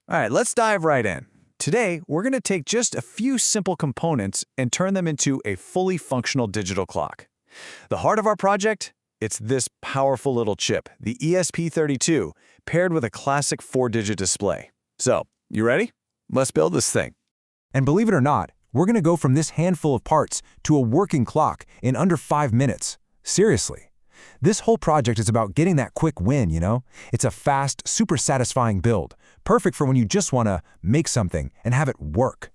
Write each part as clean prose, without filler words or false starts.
All right, let's dive right in. Today, we're going to take just a few simple components and turn them into a fully functional digital clock. The heart of our project? It's this powerful little chip, the ESP32, paired with a classic 4-digit display. So, you ready? Let's build this thing. And believe it or not, we're going to go from this handful of parts to a working clock in under 5 minutes. Seriously. This whole project is about getting that quick win, you know? It's a fast, super satisfying build, perfect for when you just want to make something and have it work.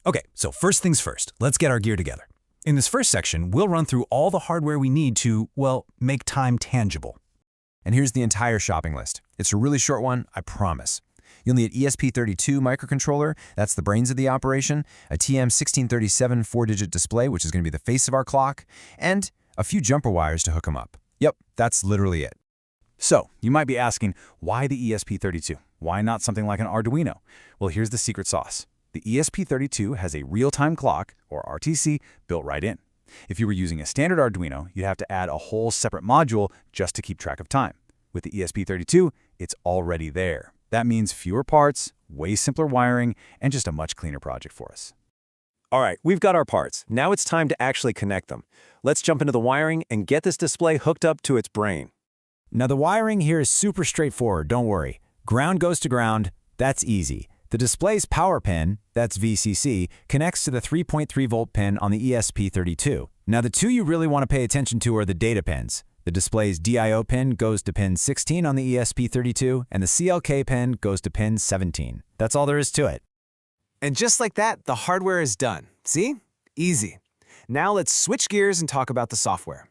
Okay, so first things first, let's get our gear together. In this first section, we'll run through all the hardware we need to, well, make time tangible. And here's the entire shopping list. It's a really short one, I promise. You'll need an ESP32 microcontroller, that's the brains of the operation, a TM1637 4-digit display, which is going to be the face of our clock, and a few jumper wires to hook them up. Yep, that's literally it. So, you might be asking, why the ESP32? Why not something like an Arduino? Well, here's the secret sauce. The ESP32 has a real-time clock, or RTC, built right in. If you were using a standard Arduino, you'd have to add a whole separate module just to keep track of time. With the ESP32, it's already there. That means fewer parts, way simpler wiring, and just a much cleaner project for us. All right, we've got our parts. Now it's time to actually connect them. Let's jump into the wiring and get this display hooked up to its brain. Now the wiring here is super straightforward, don't worry. Ground goes to ground, that's easy. The display's power pin, that's VCC, connects to the 3.3 volt pin on the ESP32. Now the two you really want to pay attention to are the data pins. The display's DIO pin goes to pin 16 on the ESP32, and the CLK pin goes to pin 17. That's all there is to it. And just like that, the hardware is done. See? Easy. Now let's switch gears and talk about the software.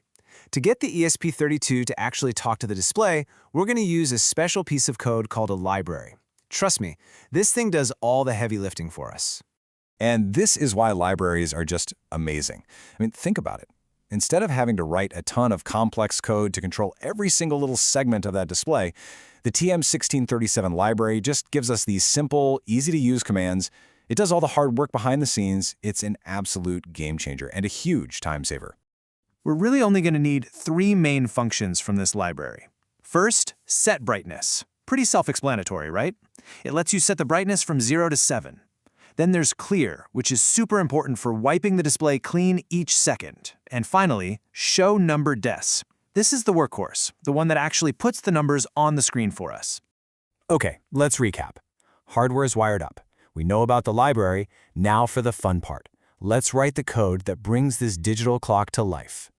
To get the ESP32 to actually talk to the display, we're going to use a special piece of code called a library. Trust me, this thing does all the heavy lifting for us. And this is why libraries are just amazing. I mean, think about it. Instead of having to write a ton of complex code to control every single little segment of that display, the TM1637 library just gives us these simple, easy-to-use commands. It does all the hard work behind the scenes. It's an absolute game changer and a huge time saver. We're really only going to need 3 main functions from this library. First, set brightness. Pretty self-explanatory, right? It lets you set the brightness from 0 to 7. Then there's clear, which is super important for wiping the display clean each second. And finally, show number des. This is the workhorse, the one that actually puts the numbers on the screen for us. Okay, let's recap. Hardware's wired up. We know about the library. Now for the fun part. Let's write the code that brings this digital clock to life.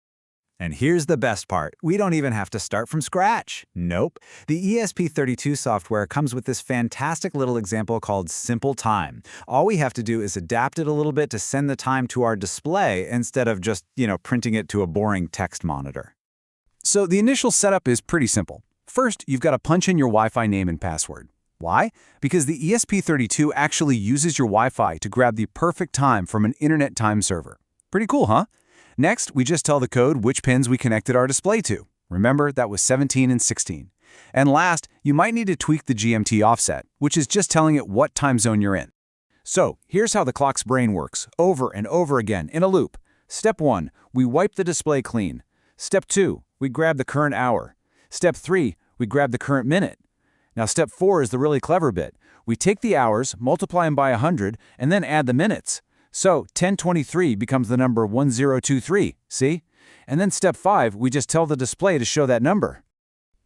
And here's the best part. We don't even have to start from scratch. Nope. The ESP32 software comes with this fantastic little example called Simple Time. All we have to do is adapt it a little bit to send the time to our display instead of just, printing it to a boring text monitor. So the initial setup is pretty simple. First, you've got to punch in your Wi-Fi name and password. Why? Because the ESP32 actually uses your Wi-Fi to grab the perfect time from an internet time server. Pretty cool, huh? Next, we just tell the code which pins we connected our display to. Remember, that was 17 and 16. And last, you might need to tweak the GMT offset, which is just telling it what time zone you're in. So, here's how the clock's brain works, over and over again, in a loop. Step 1, we wipe the display clean. Step 2, we grab the current hour. Step 3, we grab the current minute. Now, step 4 is the really clever bit. We take the hours, multiply them by 100, and then add the minutes. So 1023 becomes the number 1023, see? And then step 5, we just tell the display to show that number.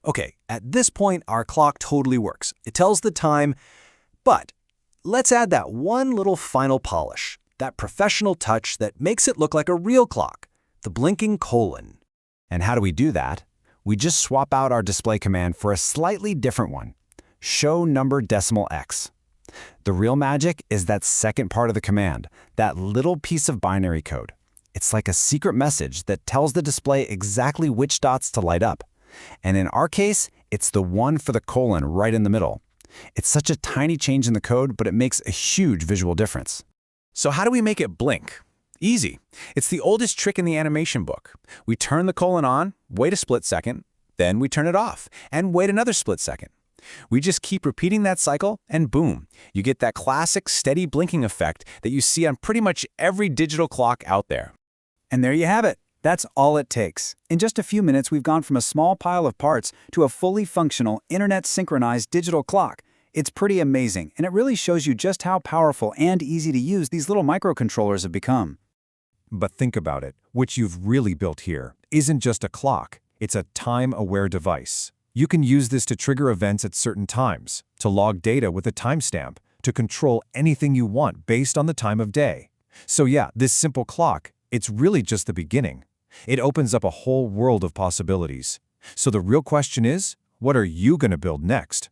Okay, at this point, our clock totally works. It tells the time, but let's add that one little final polish, that professional touch that makes it look like a real clock, the blinking colon. And how do we do that? We just swap out our display command for a slightly different one. Show number decimal x. The real magic is that second part of the command, that little piece of binary code. It's like a secret message that tells the display exactly which dots to light up. And in our case, it's the one for the colon right in the middle. It's such a tiny change in the code, but it makes a huge visual difference. So how do we make it blink? Easy. It's the oldest trick in the animation book. We turn the colon on, wait a split second, then we turn it off, and wait another split second. We just keep repeating that cycle, and boom, you get that classic steady blinking effect that you see on pretty much every digital clock out there. And there you have it. That's all it takes. In just a few minutes, we've gone from a small pile of parts to a fully functional, internet-synchronized digital clock. It's pretty amazing, and it really shows you just how powerful and easy to use these little microcontrollers have become. But think about it. What you've really built here isn't just a clock. It's a time-aware device. You can use this to trigger events at certain times, to log data with a timestamp, to control anything you want based on the time of day. So yeah, this simple clock, it's really just the beginning. It opens up a whole world of possibilities. So the real question is, what are you going to build next?